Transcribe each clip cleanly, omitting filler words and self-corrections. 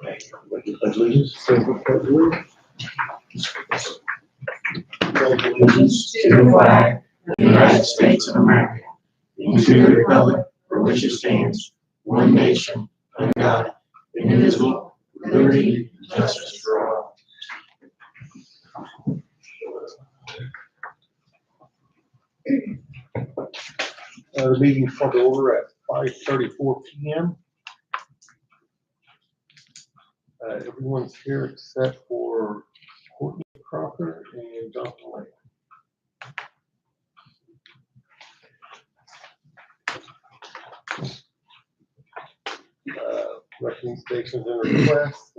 Okay, pledge allegiance. Pledge allegiance to the flag of the United States of America and to the republic for which it stands, one nation, under God, indivisible, with liberty and justice for all. The meeting is called to order at 5:34 p.m. Everyone's here except for Courtney Crocker and Jonathan Lake. Recommendations and requests,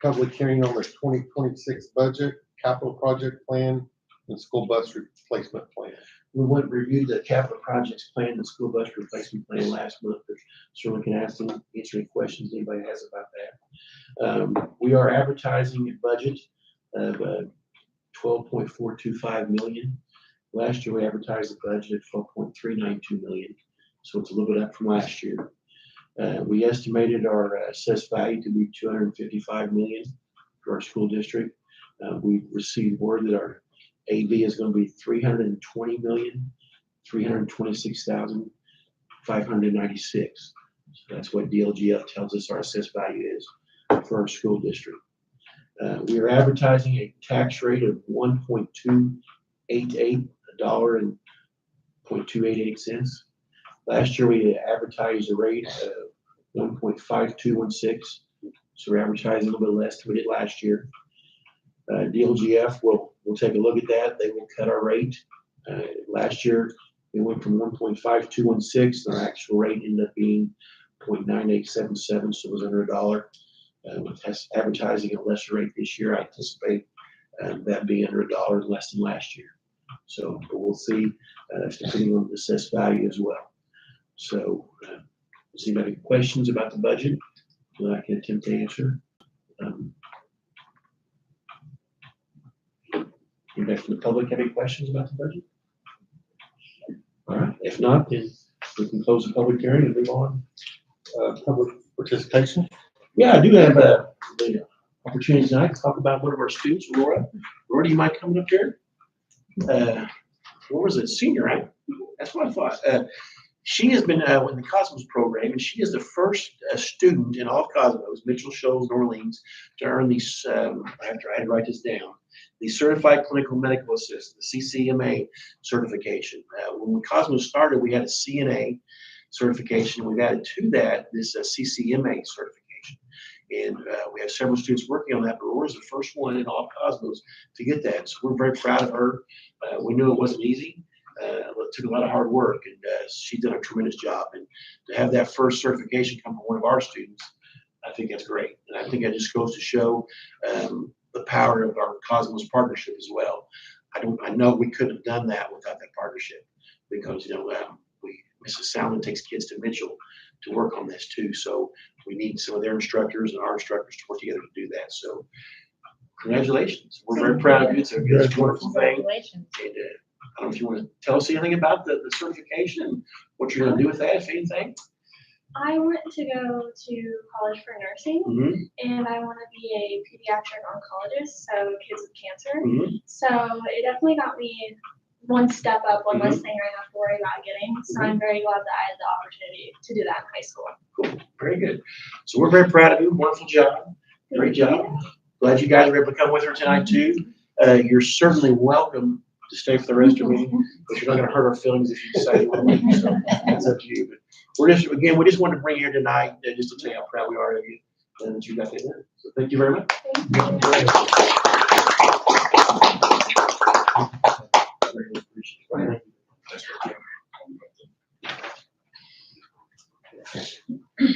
public hearing on the 2026 budget, capital project plan, and school bus replacement plan. We went and reviewed the capital projects plan, the school bus replacement plan last month, but certainly can answer any questions anybody has about that. We are advertising a budget of $12.425 million. Last year we advertised a budget of $12.392 million, so it's a little bit up from last year. We estimated our assessed value to be $255 million for our school district. We received word that our AV is going to be $320,326,596. So that's what DLGF tells us our assessed value is for our school district. We are advertising a tax rate of 1.288, $1.288. Last year we advertised a rate of 1.5216. So we're advertising a little bit less than we did last year. DLGF will take a look at that. They will cut our rate. Last year, we went from 1.5216, and our actual rate ended up being 0.9877, so it was under $1. With advertising at a lesser rate this year, I anticipate that being under $1 less than last year. So we'll see, depending on the assessed value as well. So, does anybody have questions about the budget that I can attempt to answer? Anybody from the public have any questions about the budget? All right, if not, then we can close the public hearing and move on. Public participation. Yeah, I do have the opportunity tonight to talk about one of our students, Laura. Laura, do you mind coming up here? Laura's a senior, right? That's what I thought. She has been in the Cosmos program, and she is the first student in all of Cosmos, Mitchell, Shoals, New Orleans, to earn these, I had to write this down, the Certified Clinical Medical Assistant, the CCMA certification. When Cosmos started, we had a CNA certification. We've added to that this CCMA certification. And we have several students working on that, but Laura's the first one in all of Cosmos to get that. So we're very proud of her. We knew it wasn't easy. It took a lot of hard work, and she's done a tremendous job. And to have that first certification come from one of our students, I think that's great. And I think that just goes to show the power of our Cosmos partnership as well. I know we couldn't have done that without that partnership, because Mrs. Salmon takes kids to Mitchell to work on this too. So we need some of their instructors and our instructors to work together to do that. So congratulations. We're very proud of you. It's a wonderful thing. Congratulations. And, I don't know if you want to tell us anything about the certification and what you're going to do with that, if anything. I want to go to college for nursing, and I want to be a pediatric oncologist, so kids with cancer. So it definitely got me one step up, one less thing I have to worry about getting. So I'm very glad that I had the opportunity to do that in high school. Cool. Very good. So we're very proud of you. Wonderful job. Great job. Glad you guys were able to come with her tonight too. You're certainly welcome to stay for the rest of the meeting, but you're not going to hurt our feelings if you decide you want to leave. So that's up to you. But we just wanted to bring you here tonight just to tell you how proud we are of you and that you got that done. So thank you very much. Thank you.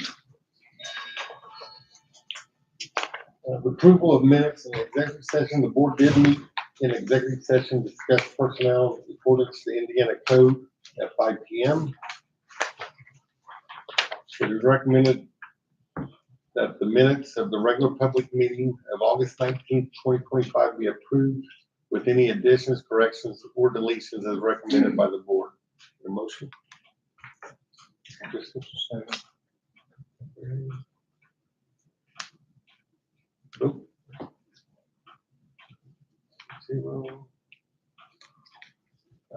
Approval of minutes in executive session. The board did meet in executive session, discuss personnel in accordance to Indiana code at 5 p.m. It is recommended that the minutes of the regular public meeting of August 19th, 2025 be approved with any additions, corrections, or deletions as recommended by the board. Your motion? Nope. 0.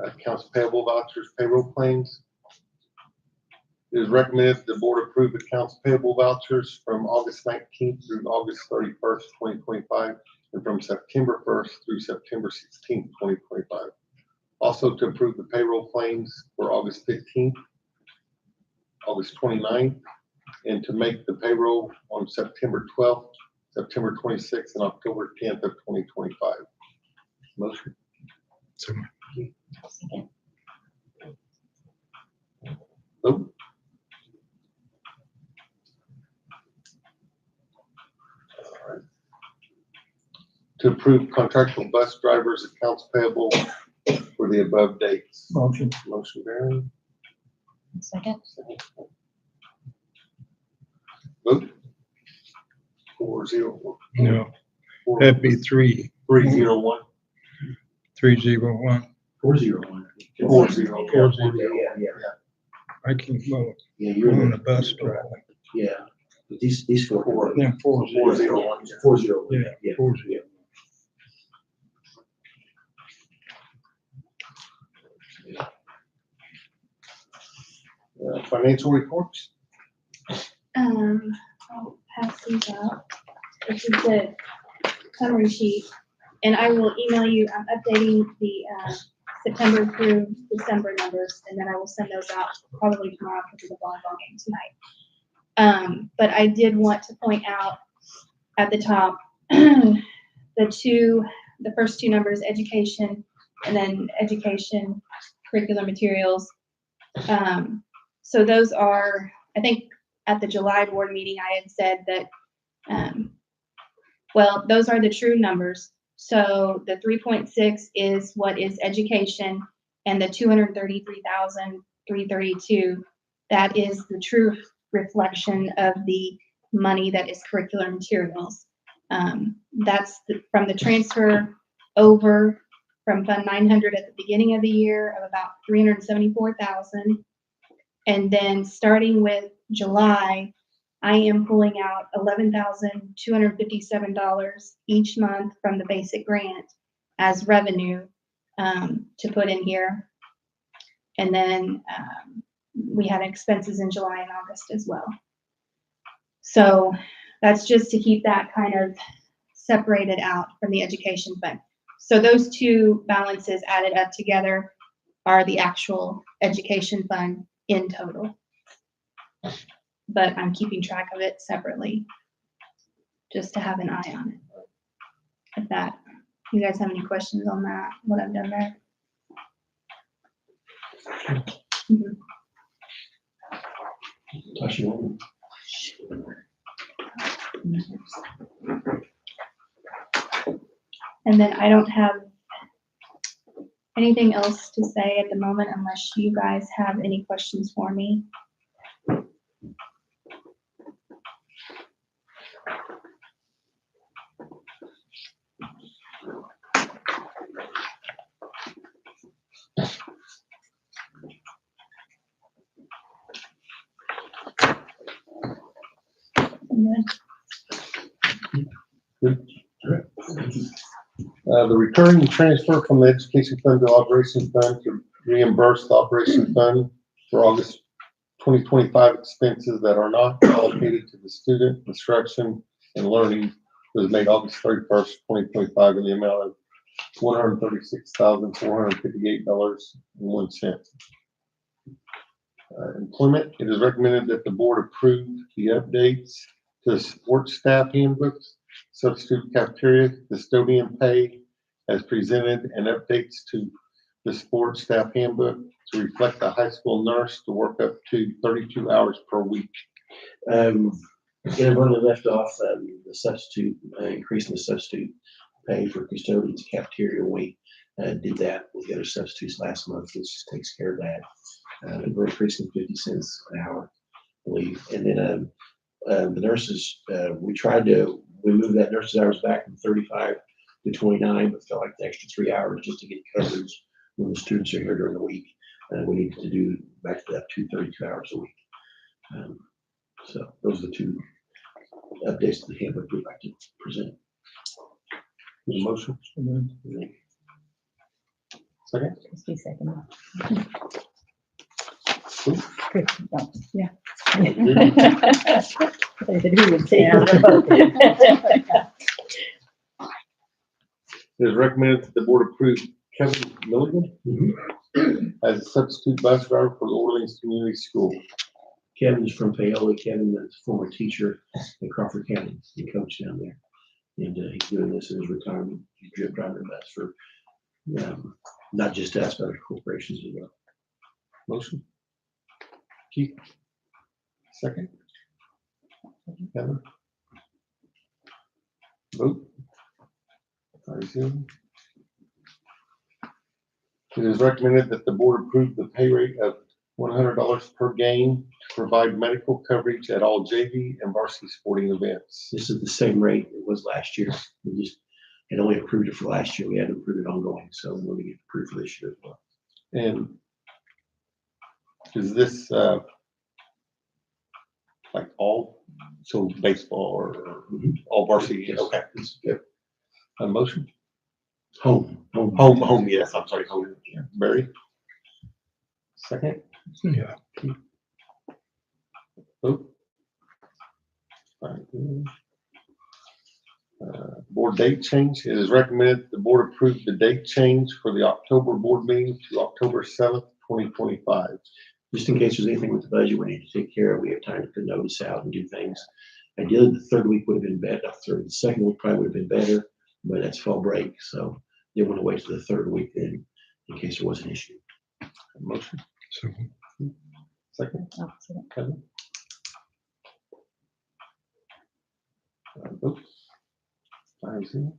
Accounts payable vouchers, payroll claims. It is recommended the board approve accounts payable vouchers from August 19th through August 31st, 2025, and from September 1st through September 16th, 2025. Also to approve the payroll claims for August 15th, August 29th, and to make the payroll on September 12th, September 26th, and October 10th of 2025. Motion. So Vote. All right. To approve contractual bus drivers accounts payable for the above dates. motion. Motion Barron. Second. Vote. 4-0. No, that'd be 3-301. 3-0-1. 401. 4-0. Yeah. I can vote Yeah, you're on in the bus driver. yeah. But these four. Then 4-0. 4-0-1. 401. Yeah, 4-0. Financial reports. I'll pass these out. This is the summary sheet, and I will email you, I'm updating the, September through December numbers, and then I will send those out probably tomorrow because of the volleyball game tonight. But I did want to point out at the top, the first two numbers, education, and then education curricular materials. So those are, I think at the July board meeting, I had said that, well, those are the true numbers. So the 3.6 is what is education, and the 233,332, that is the true reflection of the money that is curricular materials. That's from the transfer over from Fund 900 at the beginning of the year of about 374,000. And then starting with July, I am pulling out $11,257 each month from the basic grant as revenue to put in here. And then we had expenses in July and August as well. So that's just to keep that kind of separated out from the education fund. So those two balances added up together are the actual education fund in total. But I'm keeping track of it separately, just to have an eye on it. If that, you guys have any questions on that, what I've done there? Mhm. Tasha, And then I don't have anything else to say at the moment unless you guys have any questions for me. The recurring transfer from the education fund to operation fund to reimburse the operation fund for August 2025 expenses that are not allocated to the student instruction and learning was made August 31st, 2025 in the amount of $136,458.01. Employment, it is recommended that the board approve the updates to the support staff handbooks, substitute cafeteria, custodian pay as presented, and updates to the support staff handbook to reflect the high school nurse to work up to 32 hours per week. when we left off, the substitute, increasing the substitute pay for custodians, cafeteria, we did that with the other substitutes last month, which just takes care of that. And we're increasing 50 cents an hour, I believe. And then the nurses, we moved that nurses hours back from 35 to 29, but felt like the extra 3 hours just to get coverage when the students are here during the week. We needed to do back to that 32 hours a week. So those are the two updates to the handbook we'd like to present. Need a motion? Second? Christie second. Who? Christie, no, yeah. Judy? They said who would say Yeah. It is recommended that the board approve Kevin Milligan as a substitute bus driver for the Orleans Community School. Kevin's from Paola. Kevin is a former teacher in Crawford County, he coached down there. And he's doing this in his retirement. He's driving the bus for not just us, but other corporations as well. Motion? Keith? Second? Kevin? Vote? 5-0. It is recommended that the board approve the pay rate of $100 per game to provide medical coverage at all JV and varsity sporting events. This is the same rate it was last year. We just had only approved it for last year. We hadn't approved it ongoing, so we're going to get approved for this year as well. And is this, like all, so baseball or all varsity? Yes. Okay. It's good. A motion? Home. Home, yes, I'm sorry, home. Barry? Second? Yeah. Vote? Board date change. It is recommended the board approve the date change for the October board meeting to October 7th, 2025. Just in case there's anything with the budget we need to take care of, we have time to put notice out and do things. Ideally, the third week would have been better. The second week probably would have been better, but that's fall break, so they want to wait till the third week then, in case there was an issue. Motion? So Second? Oh, so Kevin? Vote? 5-0.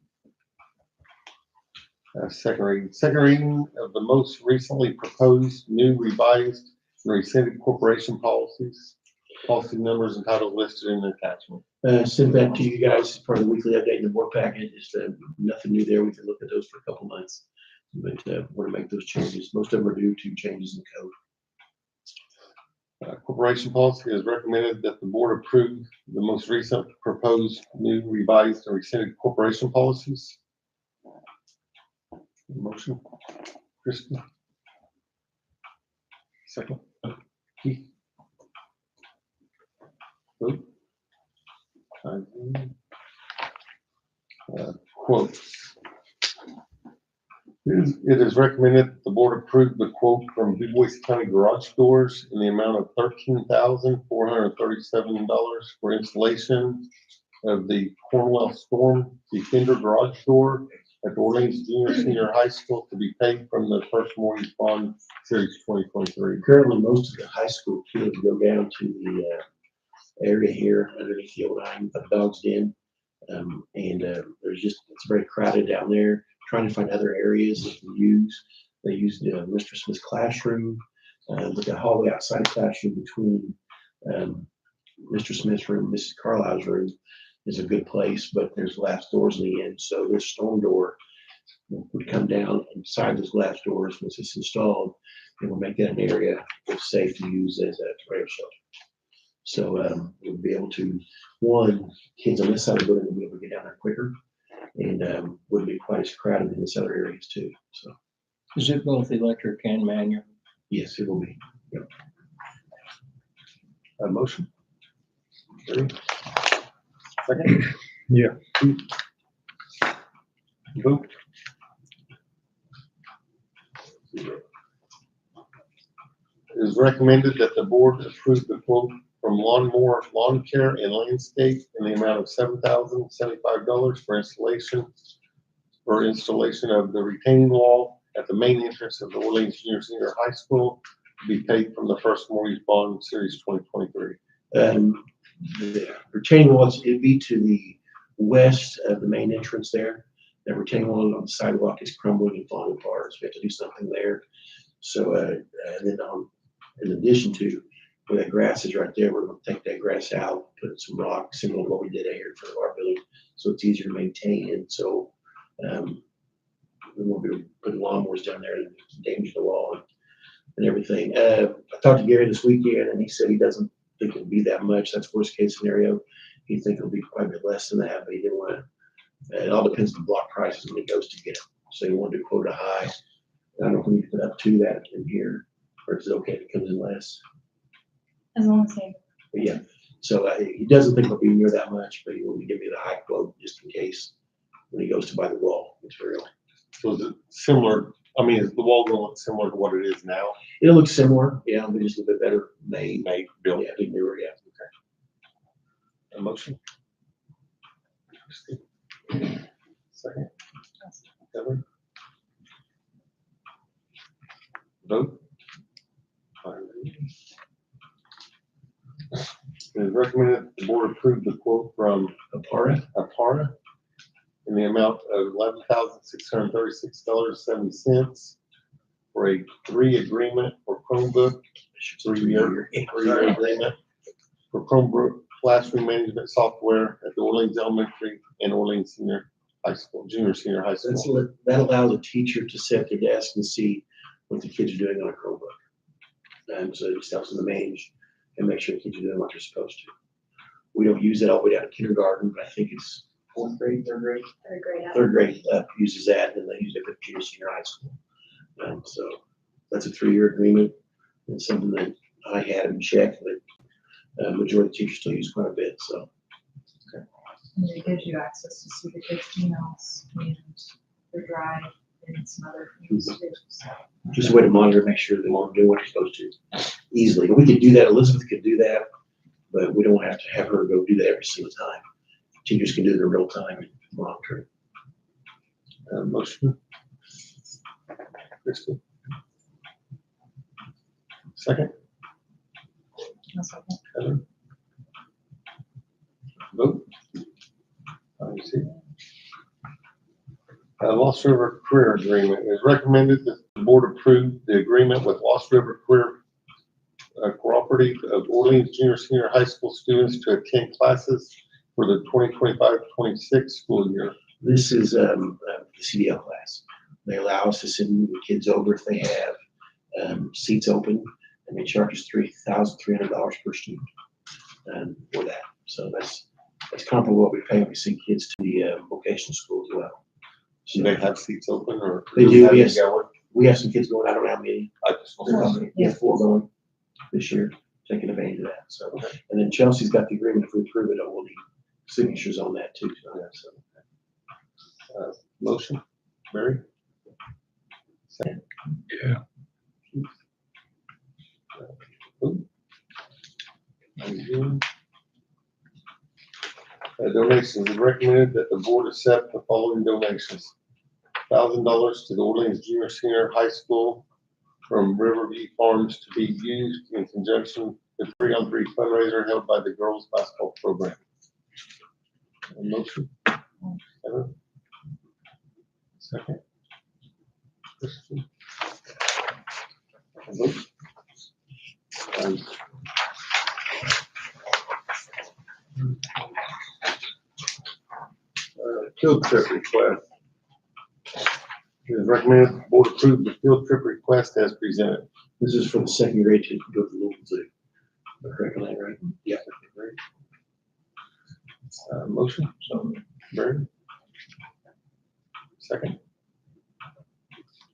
Second reading. Second reading of the most recently proposed new revised and rescinded corporation policies. Policy numbers and titles listed in the attachment. Send that to you guys as part of the weekly update in the board packet. Just nothing new there. We can look at those for a couple months. But we're gonna make those changes. Most of them are due to changes in code. Corporation policy is recommended that the board approve the most recent proposed new revised and rescinded corporation policies. Motion. Kristen? Second. Keith? Vote? Quotes. It is recommended that the board approve the quote from Du Bois County Garage Doors in the amount of $13,437 for installation of the Cornwell Storm Defender Garage Door at the Orleans Junior Senior High School to be paid from the First Mortgage Bond Series 2023. Currently, most of the high school kids go down to the area here underneath the old Dog's Den. There's just, it's very crowded down there. Trying to find other areas that can use. They use Mr. Smith's classroom, with the hallway outside the classroom between Mr. Smith's room and Mrs. Carlisle's room is a good place, but there's glass doors in the end. So this storm door would come down inside those glass doors once it's installed, and we'll make that an area that's safe to use as a tornado shelter. So we'll be able to, one, kids on this side of the building will be able to get down there quicker, and wouldn't be quite as crowded in this other areas too. So Is it both electric and manual? yes, it will be. Yep. A motion? Ready? Second? Yeah. Vote? It is recommended that the board approve the quote from Lawnmower Lawn Care and Landscape in the amount of $7,075 for installation of the retaining wall at the main entrance of the Orleans Junior Senior High School to be paid from the First Mortgage Bond Series 2023. The retaining walls, it'd be to the west of the main entrance there. The retaining wall on the sidewalk is crumbling and falling apart, so we have to do something there. So, and then in addition to where that grass is right there, we're gonna take that grass out, put some rock, similar to what we did out here in front of our building, so it's easier to maintain. And so, we won't be putting lawnmowers down there and damage the wall and everything. I talked to Gary this weekend, and he said he doesn't think it'll be that much. That's worst case scenario. He think it'll be quite a bit less than that, but he didn't want to, it all depends on the block prices when he goes to get them. So he wanted to quote a high. I don't know if we need to put up to that in here, or is it okay if it comes in less? As long as they, But yeah, so he doesn't think it'll be near that much, but he will give me the high quote just in case when he goes to buy the wall material. So is it similar, I mean, is the wall gonna look similar to what it is now? It'll look similar, yeah, but just a little bit better made. Made, built, Yeah, big newer, yeah. a motion? Second? Kevin? Vote? It is recommended that the board approve the quote from Apara, Apara in the amount of $11,636.70 for a 3 agreement for Chromebook, 3-year agreement for Chromebook classroom management software at the Orleans Elementary and Orleans Junior Senior High School. That allows a teacher to sit at their desk and see what the kids are doing on a Chromebook. And so it just helps them to manage and make sure the kids are doing what they're supposed to. We don't use it all the way down to kindergarten, but I think it's fourth grade, third grade? Third grade uses that, and they use it for junior, senior high school. So that's a 3-year agreement. It's something that I had in check, but majority of the teachers still use quite a bit, so. And it gives you access to see the kids' emails and their drive and some other things too. So, Just a way to monitor, make sure they're doing what they're supposed to easily. We could do that, Elizabeth could do that, but we don't have to have her go do that every single time. Teachers can do it in real time and monitor it. Motion. Kristen? Second? I'll second. Heather? Vote? See. Lost River Career Agreement. It is recommended that the board approve the agreement with Lost River Career Cooperative of Orleans Junior Senior High School students to attend classes for the 2025-26 school year. This is the CDL class. They allow us to send the kids over if they have seats open, and they charge us $3,300 per student for that. So that's comparable to what we pay when we send kids to the vocational school as well. Do they have seats open or? They do, have yes. it going? We have some kids going, I don't know how many. I just want We have 4 going this year, taking advantage of that. So, and then Chelsea's got the agreement. If we approve it, we'll need signatures on that too. So, motion, Mary? Yeah. Donations, it is recommended that the board accept the following donations. $1,000 to the Orleans Junior Senior High School from Riverview Farms to be used in conjunction with 3-on-3 fundraiser held by the girls basketball program. A motion? Heather? Second? Kristen? A vote? Field trip request. It is recommended the board approve the field trip request as presented. this is for the second grade to go to the Louisville Zoo. Am I correct on that, right? Yeah. Motion, so, Barry? Second?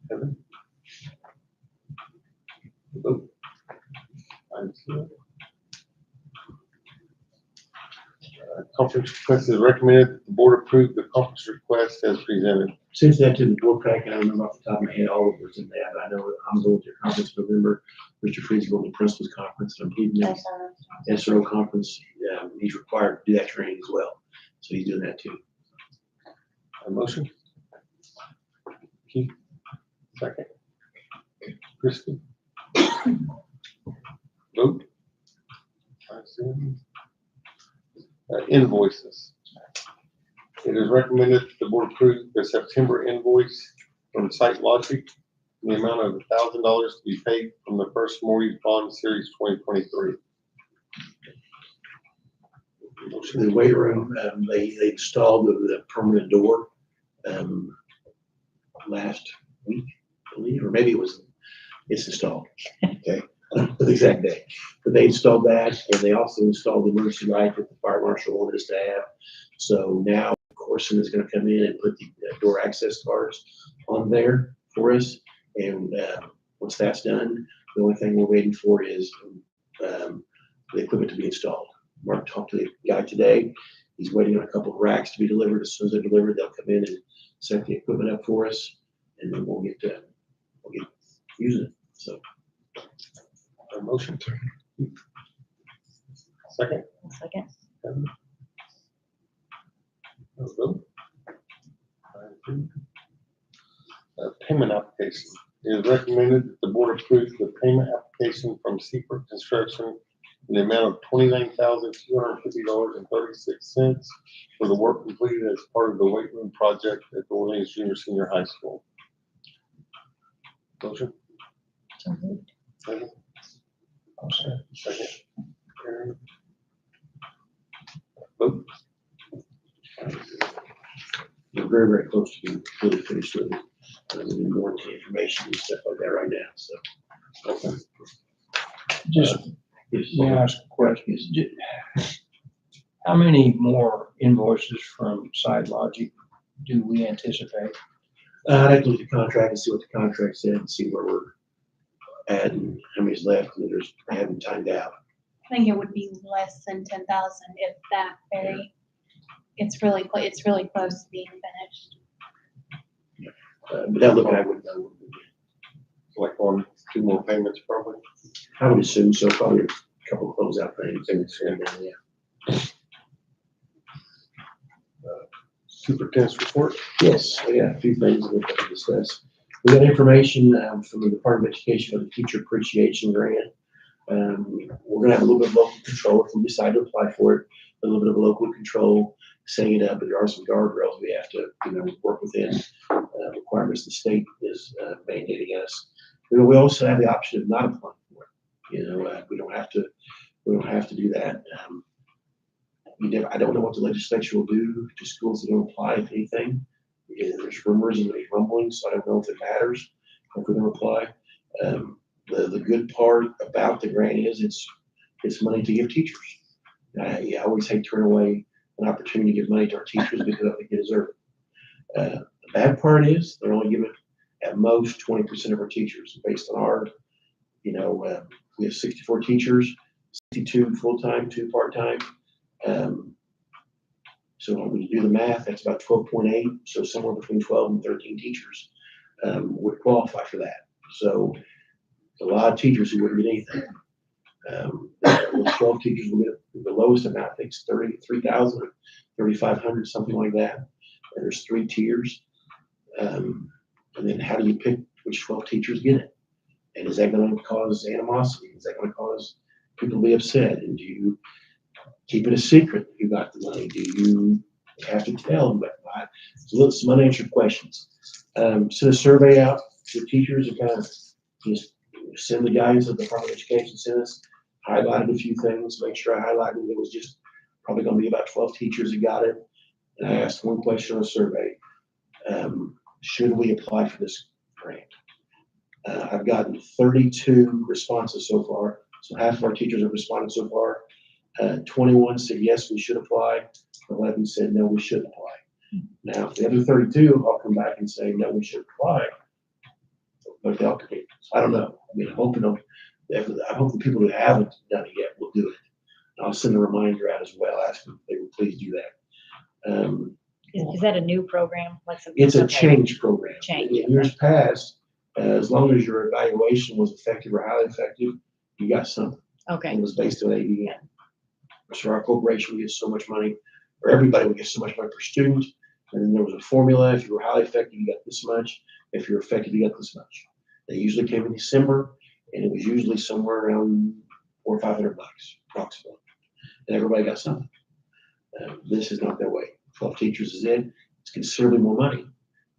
Kevin? Vote. Conference request is recommended that the board approve the conference request as presented. Since that to the board pack, and I don't remember off the top of my head all of what's in that, but I know I'm going to your conference in November. Mr. Freeze going to the principal's conference, and I'm leading the SRO conference. He's required to do that training as well. So he's doing that too. A motion? Keith? Second? Kristen? Vote? Invoices. It is recommended that the board approve the September invoice from Site Logic in the amount of $1,000 to be paid from the First Mortgage Bond Series 2023. The weight room, they installed the permanent door last week, I believe, or maybe it's installed. Okay. the exact day. But they installed that, and they also installed the emergency light that the fire marshal wanted us to have. So now Corson is gonna come in and put the door access cards on there for us. And, once that's done, the only thing we're waiting for is, the equipment to be installed. Mark talked to the guy today. He's waiting on a couple of racks to be delivered. As soon as they're delivered, they'll come in and set the equipment up for us, and then we'll get using it. So, A motion. Second. Second. Vote. Payment application. It is recommended that the board approves the payment application from Secret Construction in the amount of $29,250.36 for the work completed as part of the weight room project at the Orleans Junior Senior High School. Motion. So moved. Second. Second. Karen. Vote. we're very, very close to being fully finished with it. We need more information and stuff like that right now, so. Okay. Just, Yes. may I ask a question? How many more invoices from Side Logic do we anticipate? I'd have to look at the contract and see what the contract said and see where we're at and how many's left, and I haven't timed out. I think it would be less than 10,000 if that very, it's really close to being finished. But that look, I would know. Like on 2 more payments probably. I would assume so, probably a couple of closeout things, and then, yeah. Superintendent's report. Yes, we got a few things we'd like to discuss. We got information from the Department of Education on the Teacher Appreciation Grant. We're gonna have a little bit of local control if we decide to apply for it, a little bit of local control, setting it up, but there are some guardrails we have to, work within, requirements the state is mandating us. We also have the option of not applying for it. We don't have to do that. I don't know what the legislature will do to schools that don't apply, if anything. There's rumors and there's rumblings, so I don't know if it matters if we don't apply. The good part about the grant is it's money to give teachers. I always hate turning away an opportunity to give money to our teachers because I think they deserve it. The bad part is they're only giving at most 20% of our teachers based on our, we have 64 teachers, 62 full-time, 2 part-time. So when you do the math, that's about 12.8. So somewhere between 12 and 13 teachers would qualify for that. So a lot of teachers who wouldn't get anything. Those 12 teachers will get the lowest amount, I think it's 33,000 or 3,500, something like that. And there's 3 tiers. And then how do you pick which 12 teachers get it? And is that going to cause animosity? Is that going to cause people to be upset? And do you keep it a secret who got the money? Do you have to tell them? Some unanswered questions. Send a survey out to teachers and kind of just send the guidance that the Department of Education sent us. Highlighted a few things, make sure I highlighted it was just probably going to be about 12 teachers that got it. And I asked one question on a survey. Should we apply for this grant? I've gotten 32 responses so far. So half of our teachers have responded so far. 21 said, yes, we should apply. 11 said, no, we shouldn't apply. Now, the other 32, I'll come back and say, no, we should apply. But they'll, I don't know. I'm hoping I hope the people who haven't done it yet will do it. I'll send a reminder out as well, asking if they would please do that. Is that a new program? It's a change program. Change, In years past, as long as your evaluation was effective or highly effective, you got something. Okay, It was based on ABM. So our corporation would get so much money, or everybody would get so much money per student. And then there was a formula. If you were highly effective, you got this much. If you're effective, you got this much. They usually came in December, and it was usually somewhere around $400 or $500 approximately. And everybody got something. This is not that way. 12 teachers is it. It's considerably more money,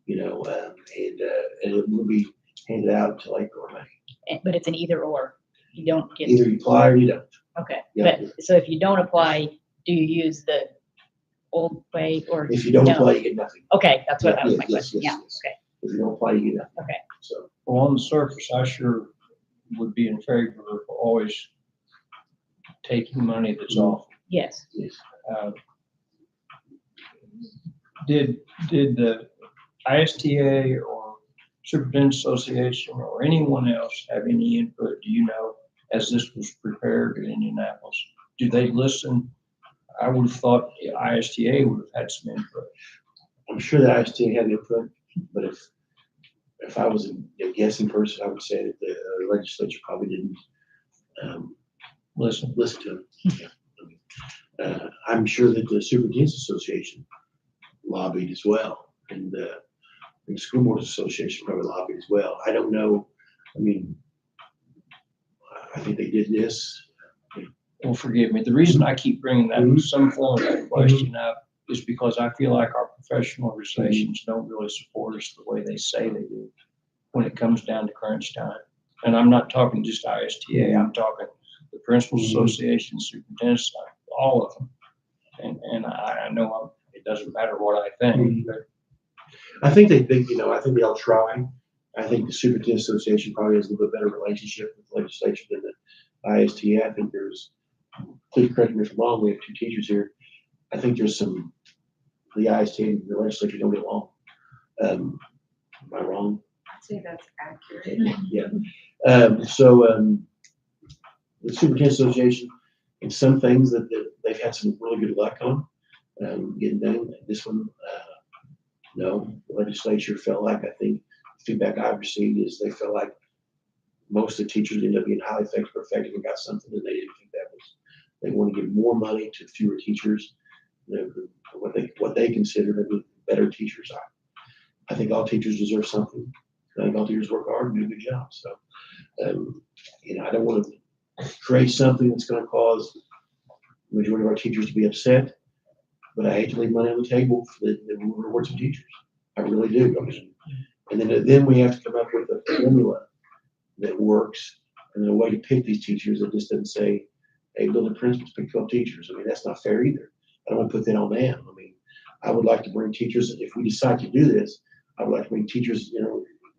and it will be handed out until April or May. but it's an either or. You don't get, Either you apply or you don't. okay. Yeah. But, so if you don't apply, do you use the old way or? If you don't no? apply, you get nothing. Okay, that was my Yes, question. yes, Yeah, yes. okay. If you don't apply, you get nothing. Okay. So, Well, on the surface, I sure would be in favor of always taking money that's off. Yes. Yes. Uh, Did the ISTA or Superintendent Association or anyone else have any input, do you know, as this was prepared in Indianapolis? Do they listen? I would have thought the ISTA would have had some input. I'm sure the ISTA had input, but if I was a guessing person, I would say that the legislature probably didn't Listen, listen to them. I'm sure that the Superintendent's Association lobbied as well, and the School Boards Association probably lobbied as well. I don't know. I mean, I think they did this. well, forgive me. The reason I keep bringing that, some form of that question up is because I feel like our professional organizations don't really support us the way they say they do when it comes down to crunch time. And I'm not talking just ISTA, I'm talking the Principals Association, Superintendents, all of them. And I know it doesn't matter what I think, but I think they I think they all try. I think the Superintendent's Association probably has a little bit better relationship with the legislature than the ISTA. I think there's, please correct me if I'm wrong, we have two teachers here. I think there's the ISTA and the legislature don't get along. Am I wrong? I'd say that's accurate. Yeah. The Superintendent's Association, in some things that they've had some really good luck on getting done. This one, no, the legislature felt like, I think the feedback I've received is they felt like most of the teachers ended up being highly effective and got something, and they didn't think that was, they want to give more money to fewer teachers, what they consider to be better teachers. I think all teachers deserve something. I think all teachers work hard and do a good job. So, I don't want to create something that's going to cause the majority of our teachers to be upset, but I hate to leave money on the table for the rewards of teachers. I really do. And then we have to come up with a formula that works and then a way to pick these teachers that just doesn't say, hey, building principals pick 12 teachers. I mean, that's not fair either. I don't want to put that on them. I mean, I would like to bring teachers, if we decide to do this, I would like to bring teachers,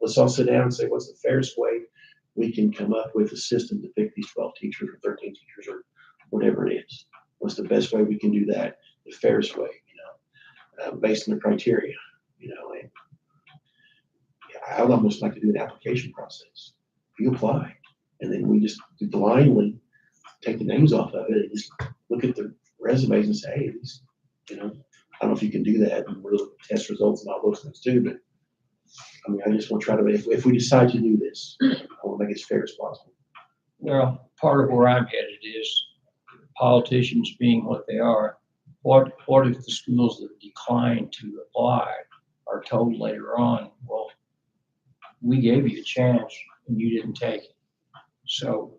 let's all sit down and say, what's the fairest way we can come up with a system to pick these 12 teachers or 13 teachers or whatever it is. What's the best way we can do that, the fairest way, based on the criteria, and I would almost like to do an application process. You apply, and then we just blindly take the names off of it and just look at the resumes and say, hey, these, I don't know if you can do that, and we're looking at test results and all those things too, but I mean, I just want to try to, if we decide to do this, I want to make it as fair as possible. well, part of where I'm headed is politicians being what they are. What if the schools that decline to apply are told later on, well, we gave you a chance and you didn't take it. So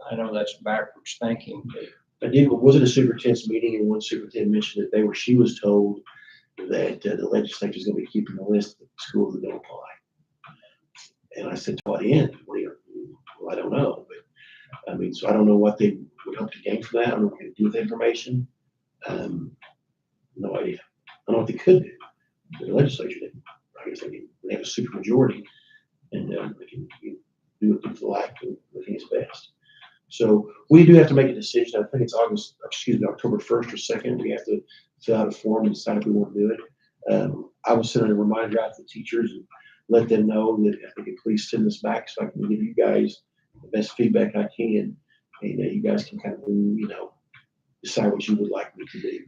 I know that's backwards thinking, but Was it a superintendent's meeting, and one superintendent mentioned that she was told that the legislature is going to be keeping a list of schools that don't apply. And I said, to what end? Well, I don't know, but I mean, so I don't know what they would hope to gain from that. I don't know what they do with the information. No idea. I don't know what they could do. The legislature didn't. I guess they have a super majority, and they can do what people like and what is best. So we do have to make a decision. I think it's October 1st or 2nd. We have to fill out a form and decide if we want to do it. I will send a reminder out to the teachers and let them know that if they could please send this back so I can give you guys the best feedback I can, and you guys can kind of, decide what you would like me to do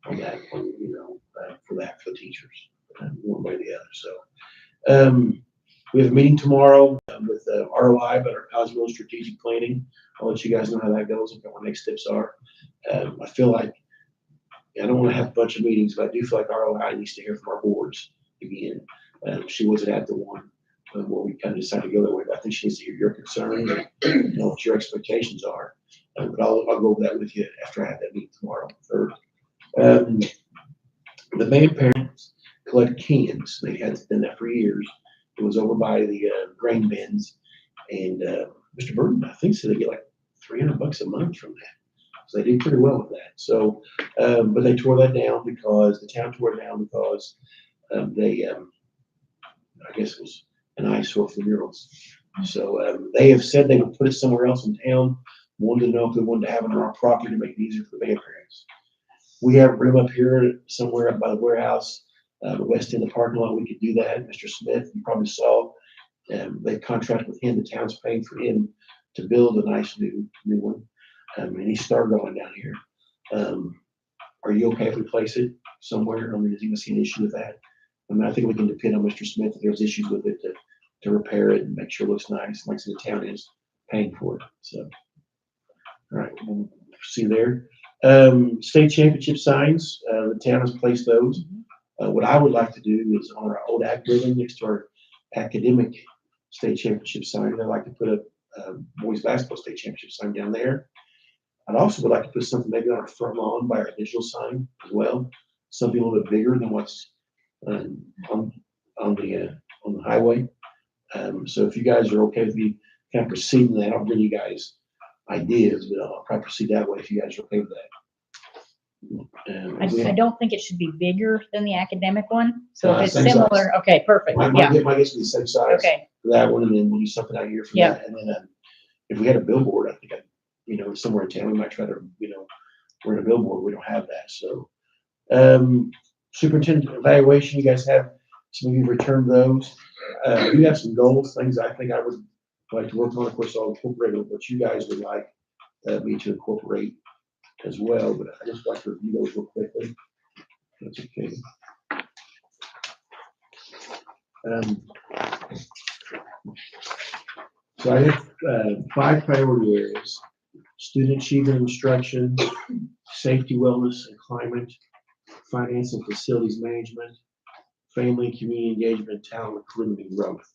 on that, for the teachers, one way or the other. So we have a meeting tomorrow with ROI about our Cosmo strategic planning. I'll let you guys know how that goes and what our next steps are. I feel like I don't want to have a bunch of meetings, but I do feel like ROI needs to hear from our boards again. She wasn't at the one where we kind of decided to go that way, but I think she needs to hear your concerns and what your expectations are. But I'll go over that with you after I have that meeting tomorrow, 3rd. The band parents collect cans. They had done that for years. It was over by the grain bins, and Mr. Burton, I think, said they get like $300 a month from that. So they did pretty well with that. So, but they tore that down because the town tore it down because they, I guess it was an eyesore for the murals. So, they have said they would put it somewhere else in town, wanted to know if we wanted to have it on our property to make it easier for the band parents. We have room up here somewhere up by the warehouse, the west end of the parking lot, we could do that. Mr. Smith, you probably saw, they contracted with him, the town's paying for him to build a nice new one. And he started on it down here. Are you okay if we place it somewhere? I mean, is he gonna see an issue with that? I mean, I think we can depend on Mr. Smith if there's issues with it to repair it and make sure it looks nice. Like I said, the town is paying for it, so. All right, we'll see there. State championship signs, the town has placed those. What I would like to do is on our old ag building next to our academic state championship sign, I'd like to put a boys basketball state championship sign down there. I'd also would like to put something maybe on our front lawn by our digital sign as well, something a little bit bigger than what's on the highway. So if you guys are okay with me kind of proceeding that, I'll bring you guys ideas, but I'll probably proceed that way if you guys are okay with that. I don't think it should be bigger than the academic one. So if it's Same size. similar, okay, perfect. My Yeah, guess would be the same size okay. for that one, and then we'll do something out here for Yeah. that. And then if we had a billboard, I think somewhere in town, we might try to, we're in a billboard, we don't have that, so. Superintendent evaluation, you guys have, some of you returned those. You have some goals, things I think I would like to work on, of course, I'll incorporate what you guys would like me to incorporate as well, but I just like to review those real quickly. That's okay. So I have 5 priority areas: student achievement and instruction, safety, wellness, and climate, finance and facilities management, family and community engagement, talent, recruitment, and growth.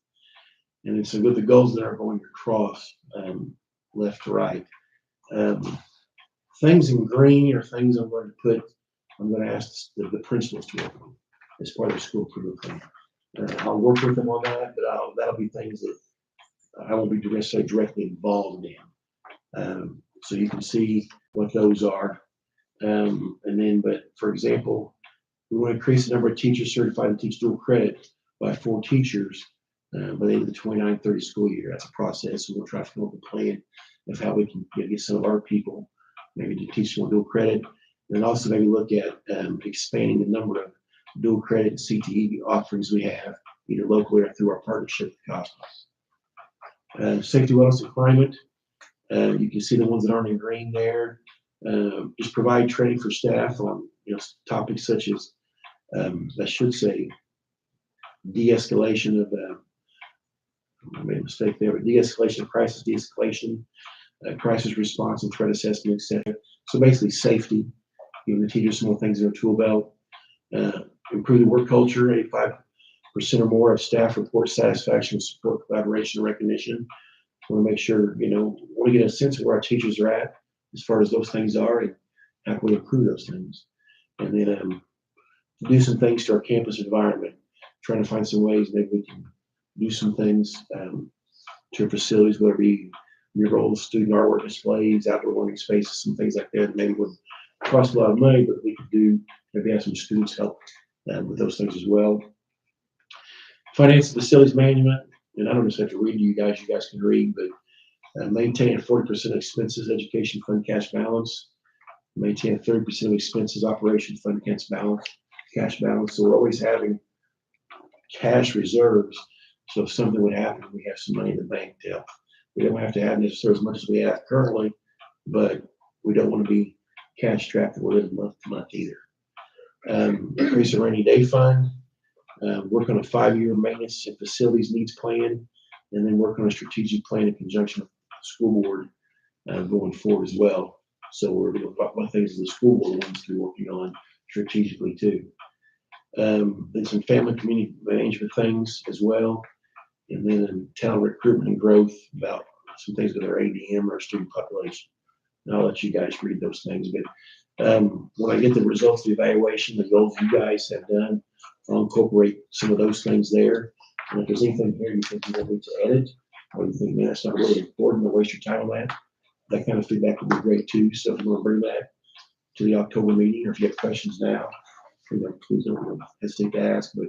And it's with the goals that are going across left to right. Things in green are things I'm going to ask the principals to work on as part of the school improvement plan. I'll work with them on that, but that'll be things that I won't be necessarily directly involved in. So you can see what those are. But for example, we want to increase the number of teachers certified to teach dual credit by 4 teachers by the end of the 29-30 school year. That's a process. So we'll try to come up with a plan of how we can get some of our people maybe to teach some dual credit, and also maybe look at expanding the number of dual credit and CTE offerings we have, either locally or through our partnership with Cosmos. Safety, wellness, and climate. You can see the ones that aren't in green there. Just provide training for staff on topics such as I should say de-escalation of I made a mistake there, but de-escalation of crisis, de-escalation, crisis response and threat assessment, etc. So basically safety, giving the teachers some more things in their tool belt. Improve the work culture. 85% or more of staff report satisfaction, support, collaboration, and recognition. Want to make sure, want to get a sense of where our teachers are at as far as those things are and how can we improve those things. And then do some things to our campus environment, trying to find some ways maybe we can do some things to our facilities, whether it be murals, student artwork displays, outdoor learning spaces, some things like that. Maybe would cost a lot of money, but we could do, maybe have some students help with those things as well. Finance and facilities management, and I don't just have to read to you guys can read, but maintain a 40% expenses, education fund cash balance, maintain a 30% of expenses, operations fund cash balance. So we're always having cash reserves. So if something would happen, we have some money in the bank to help. We don't have to have necessarily as much as we have currently, but we don't want to be cash strapped that we're living month to month either. Increase the rainy day fund, work on a 5-year maintenance and facilities needs plan, and then work on a strategic plan in conjunction with the school board going forward as well. So we're going to talk about things the school board wants to be working on strategically too. Then some family community management things as well. And then talent recruitment and growth, about some things with our ADM, our student population. And I'll let you guys read those things. But when I get the results of the evaluation, the goals you guys have done, I'll incorporate some of those things there. And if there's anything here you think you want me to edit, or you think, man, that's not really important, to waste your time on that kind of feedback would be great too. So if you want to bring that to the October meeting, or if you have questions now, please don't hesitate to ask, but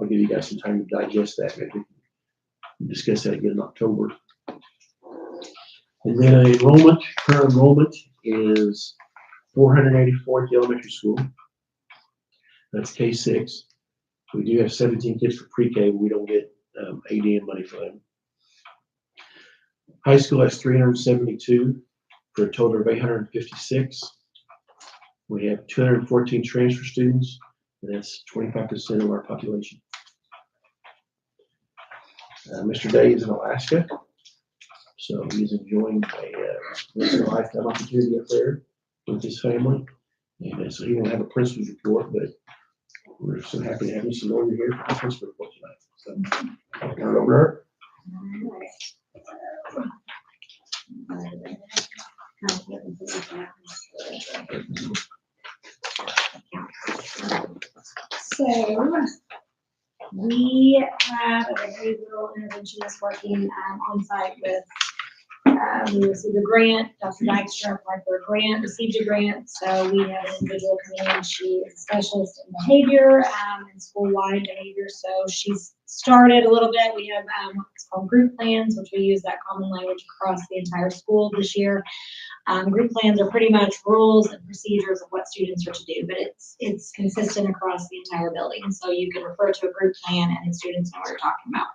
I'll give you guys some time to digest that. Maybe Discuss that again in October. And then enrollment, current enrollment is 484 at the elementary school. That's K-6. We do have 17 kids for pre-K, but we don't get ADM money for them. High school has 372 for a total of 856. We have 214 transfer students, and that's 25% of our population. Mr. Day is in Alaska, so he's enjoying a once in a lifetime opportunity up there with his family. And so he won't have a principal's report, but we're so happy to have Mr. Lawyer here for the principal report tonight. So I'll turn it over to her. So we have a behavioral interventionist working on site with, we received a grant, Dr. Dykstra applied for a grant, received a grant. So we have an individual coming in, she is a specialist in behavior and school-wide behavior. So she's started a little bit. We have what's called group plans, which we use that common language across the entire school this year. Group plans are pretty much rules and procedures of what students are to do, but it's consistent across the entire building. So you can refer to a group plan and the students know what you're talking about.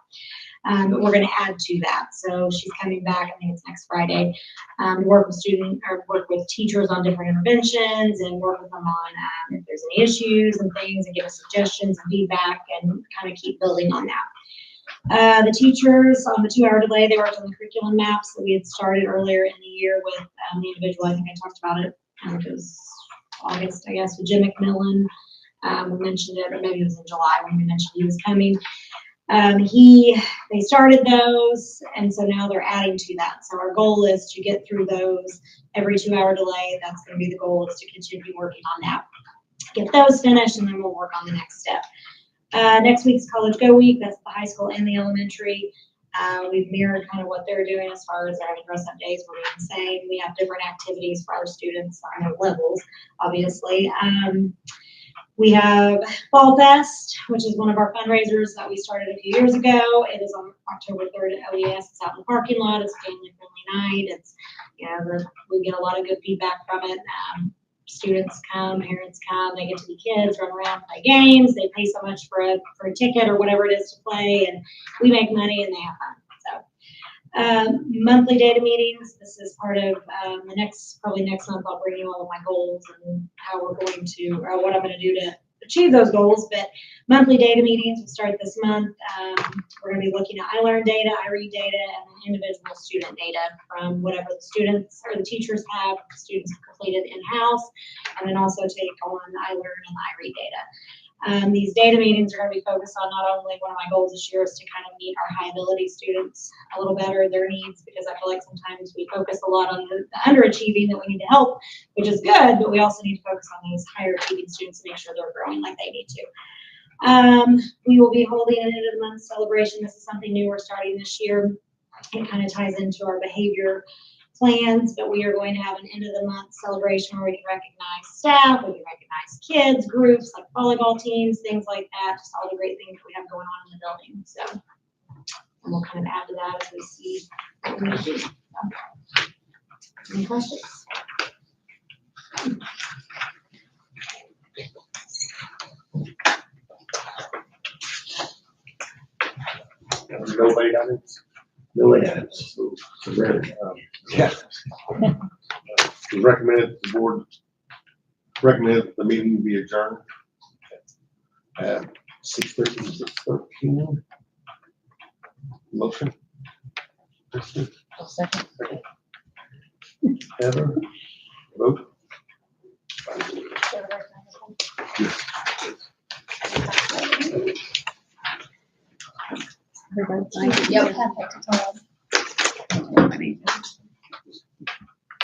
But we're going to add to that. So she's coming back, I think it's next Friday, to work with teachers on different interventions and work with them on if there's any issues and things and give us suggestions and feedback and kind of keep building on that. The teachers on the 2-hour delay, they worked on the curriculum maps that we had started earlier in the year with the individual. I think I talked about it, it was August, I guess, with Jim McMillan. We mentioned it, or maybe it was in July when we mentioned he was coming. They started those, and so now they're adding to that. So our goal is to get through those every 2-hour delay. That's going to be the goal, is to continue working on that. Get those finished, and then we'll work on the next step. Next week's College Go Week. That's the high school and the elementary. We've mirrored kind of what they're doing as far as their dress-up days. We're doing the same. We have different activities for our students on their levels, obviously. We have Fall Fest, which is one of our fundraisers that we started a few years ago. It is on October 3rd at OES. It's out in the parking lot. It's a family-friendly night. It's, we get a lot of good feedback from it. Students come, parents come, they get to be kids, run around, play games. They pay so much for a ticket or whatever it is to play, and we make money and they have fun. So monthly data meetings. This is part of probably next month I'll bring you all of my goals and how we're going to, or what I'm going to do to achieve those goals. But monthly data meetings will start this month. We're going to be looking at iLearn data, iRead data, and individual student data from whatever the students or the teachers have, students have completed in-house, and then also take on iLearn and iRead data. These data meetings are going to be focused on not only, one of my goals this year is to kind of meet our high ability students a little better, their needs, because I feel like sometimes we focus a lot on the underachieving that we need to help, which is good, but we also need to focus on those higher achieving students to make sure they're growing like they need to. We will be holding an end of the month celebration. This is something new we're starting this year. It kind of ties into our behavior plans, but we are going to have an end of the month celebration where we can recognize staff, we can recognize kids, groups like volleyball teams, things like that, just all the great things that we have going on in the building. So, and we'll kind of add to that as we see what we need to do. So, any questions? Nobody got it? No ads. So rare. Yeah. The board recommended the meeting be adjourned at 6:13. Motion. Kristen, I'll second. Heather, vote. Yep.